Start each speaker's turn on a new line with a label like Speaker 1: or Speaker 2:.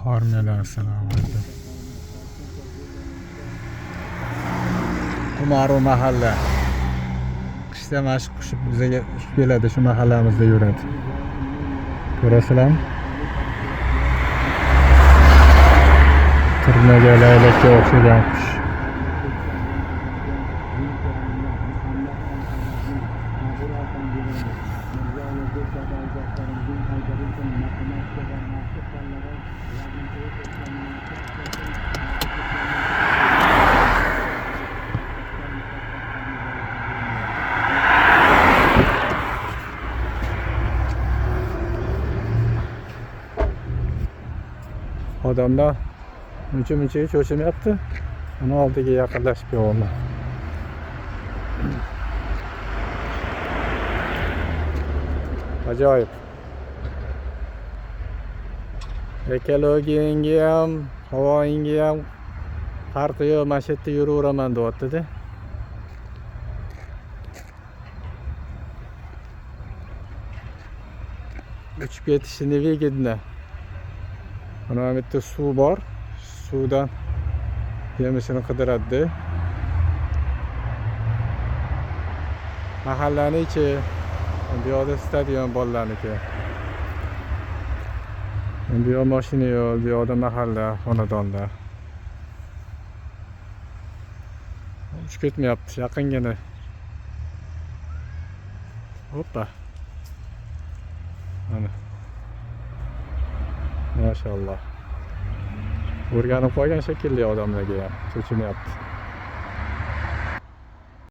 Speaker 1: Hormalar salomatli. Qumaru mahalla. Qishda mashq qushib bizaga keladi, shu mahallamizda yuradi. Ko'rasizlarmi? Turnaga, laylakka o'xshagan qush. Odamlar muncha cho'chimayapti. Uni oldiga yaqinlashib kelyapman. Ajoyib. Ekologiyangga ham, havoingga ham farqi yo'q, mana shu yerda yuraveraman deyapti-da. Uchib ketishini vigidna. Mana bu yerda suv bor. Suvdan yemishini qidiradi. Mahallani ichi, bu yoqda stadion bolalarniki. Bu yoq mashina yo'l, bu yoqda mahalla, xonadonlar. Uchib ketmayapti, yaqingina. Hoppa. Mana. Maşallah. O'rganib qolgan shekilli odamlarga ham cho'chimayapti.